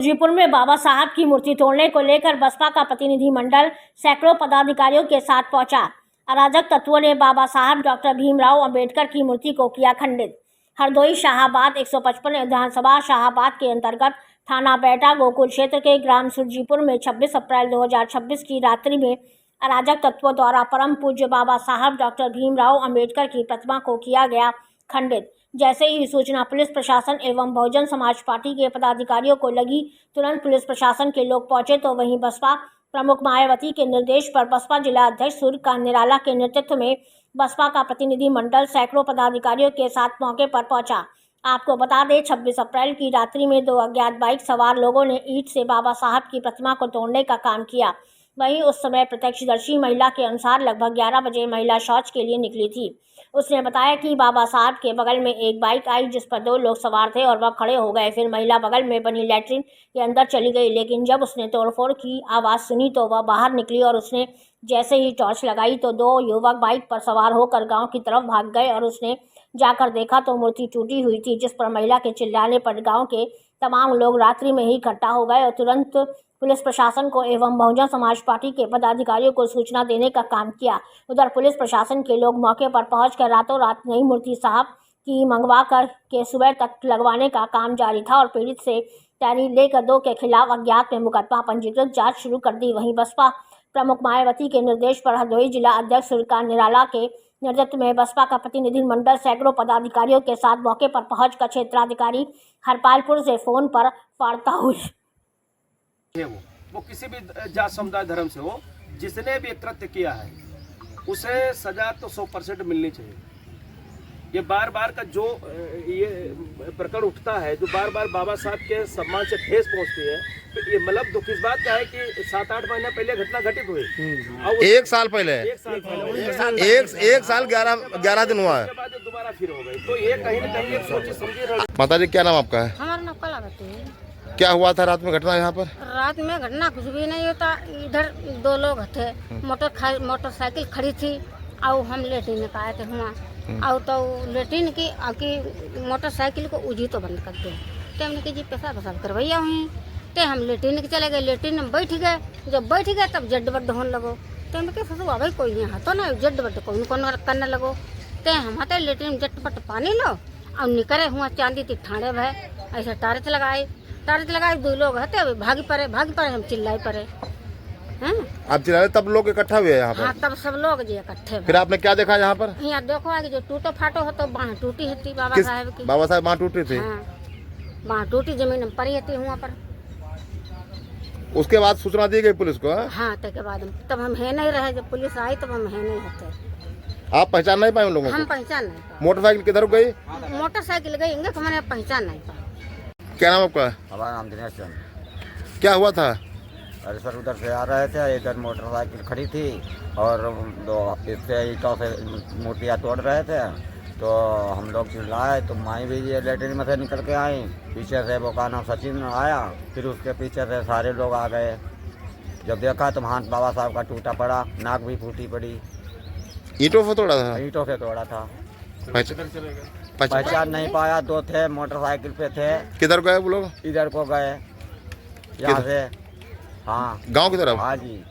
जयपुर में बाबा साहब की मूर्ति तोड़ने को लेकर बसपा का प्रतिनिधिमंडल सैकड़ों पदाधिकारियों के साथ पहुंचा। अराजक तत्वों ने बाबा साहब डॉक्टर भीमराव अंबेडकर की मूर्ति को किया खंडित। हरदोई शाहाबाद 155 विधानसभा शाहाबाद के अंतर्गत थाना बेटा गोकुल क्षेत्र के ग्राम सुरजीपुर में 26 अप्रैल 2026 की रात्रि में अराजक तत्वों द्वारा परम पूज्य बाबा साहब डॉक्टर भीमराव अंबेडकर की प्रतिमा को किया गया खंडित। जैसे ही सूचना पुलिस प्रशासन एवं बहुजन समाज पार्टी के पदाधिकारियों को लगी, तुरंत पुलिस प्रशासन के लोग पहुंचे तो वहीं बसपा प्रमुख मायावती के निर्देश पर बसपा जिला अध्यक्ष सूर्यकांत निराला के नेतृत्व में बसपा का प्रतिनिधि मंडल सैकड़ों पदाधिकारियों के साथ मौके पर पहुंचा। आपको बता दें, 26 अप्रैल की रात्रि में 2 अज्ञात बाइक सवार लोगों ने ईंट से बाबा साहब की प्रतिमा को तोड़ने का काम किया। वहीं उस समय प्रत्यक्षदर्शी महिला के अनुसार लगभग 11 बजे महिला शौच के लिए निकली थी। उसने बताया कि बाबा साहब के बगल में एक बाइक आई जिस पर 2 लोग सवार थे और वह खड़े हो गए। फिर महिला बगल में बनी लैट्रिन के अंदर चली गई, लेकिन जब उसने तोड़फोड़ की आवाज़ सुनी तो वह बाहर निकली और उसने जैसे ही टॉर्च लगाई तो 2 युवक बाइक पर सवार होकर गांव की तरफ भाग गए और उसने जाकर देखा तो मूर्ति टूटी हुई थी, जिस पर महिला के चिल्लाने पर गाँव के तमाम लोग रात्रि में ही इकट्ठा हो गए और तुरंत पुलिस प्रशासन को एवं बहुजन समाज पार्टी के पदाधिकारियों को सूचना देने का काम किया। उधर पुलिस प्रशासन के लोग मौके पर पहुंचकर रातों रात नई मूर्ति साहब की मंगवा कर के सुबह तक लगवाने का काम जारी था और पीड़ित से तहरीर लेकर 2 के खिलाफ अज्ञात में मुकदमा पंजीकृत जांच शुरू कर दी। वहीं बसपा प्रमुख मायावती के निर्देश पर हरदोई जिला अध्यक्ष सूर्यकांत निराला के नेतृत्व में बसपा का प्रतिनिधिमंडल सैकड़ों पदाधिकारियों के साथ मौके पर पहुंचकर क्षेत्राधिकारी हरपालपुर से फोन पर वार्ता हुई। वो किसी भी जात समुदाय धर्म से हो, जिसने भी कृत्य किया है उसे सजा तो 100% मिलनी चाहिए। ये बार बार का जो ये प्रकरण उठता है, जो बार बार बाबा साहब के सम्मान से ठेस पहुंचती है, तो ये मतलब दुख इस बात का है कि 7-8 महीना पहले घटना घटित हुई। एक साल पहले 11 दिन हुआ है, उसके बाद दोबारा फिर हो गई। तो ये कहीं न कहीं सोची समझी। माता जी क्या नाम आपका है? हमारा नाम कलावती है। क्या हुआ था रात में घटना यहाँ पर? रात में घटना कुछ भी नहीं होता। इधर 2 लोग थे, मोटरसाइकिल खड़ी थी और हम लेटिन का आए थे हुआ और तो लेटिन की मोटरसाइकिल को उजी तो बंद कर दो। तो हमने कहा जी पैसा वसाल करवाइया हुई। तो हम लेटिन के चले गए, लेटिन में बैठ गए। जब बैठ गए तब जड बड्ड होने लगो। तो हमने कहा ससुआ भाई कोई नहीं हाथों ना जड बड्ड कौन करने लगो। तो हम आते लेटिन झटपट पानी लो और निकले हुआ चांदी थी ठाणे भय ऐसा टार्च लगाए 2 लोग हते भागी पड़े हम चिल्लाई पड़े हैं। आप चिल्लाए तब लोग इकट्ठा हुए यहाँ पर? हाँ, तब सब लोग जी इकट्ठे। फिर आपने क्या देखा यहाँ पर? यहाँ देखो आगे जो टूटो फाटो हो तो बाँह टूटी थी बाबा साहब की। बाबा साहब बाँह टूटी थी? हाँ, बाँह टूटी जमीन में पड़ी थी वहाँ पर। उसके बाद सूचना दी गई पुलिस को? हाँ, के बाद तब हम है नहीं रहे, जब पुलिस आई तब हम है नहीं होते। आप पहचान नहीं पाए उन लोगों को? हम पहचान नहीं पाए। मोटरसाइकिल किधर गई? मोटरसाइकिल गई तो मैंने पहचान नहीं पाया। क्या नाम आपका? हमारा नाम दिनेश चंद। क्या हुआ था? अरे सर उधर से आ रहे थे, इधर मोटरसाइकिल खड़ी थी और 2 इससे ईंटों से मूर्तियाँ तोड़ रहे थे। तो हम लोग चिल्लाए तो माई भी ये लेटरिन में से निकल के आई। पीछे से वो का नाम सचिन आया, फिर उसके पीछे से सारे लोग आ गए। जब देखा तो हाथ बाबा साहब का टूटा पड़ा, नाक भी फूटी पड़ी। ईंटों से तोड़ा था? ईंटों से तोड़ा था। पहचान नहीं पाया। 2 थे मोटरसाइकिल पे थे। किधर गए वो लोग? इधर को गए यहाँ से। हाँ, गांव की तरफ? हाँ जी।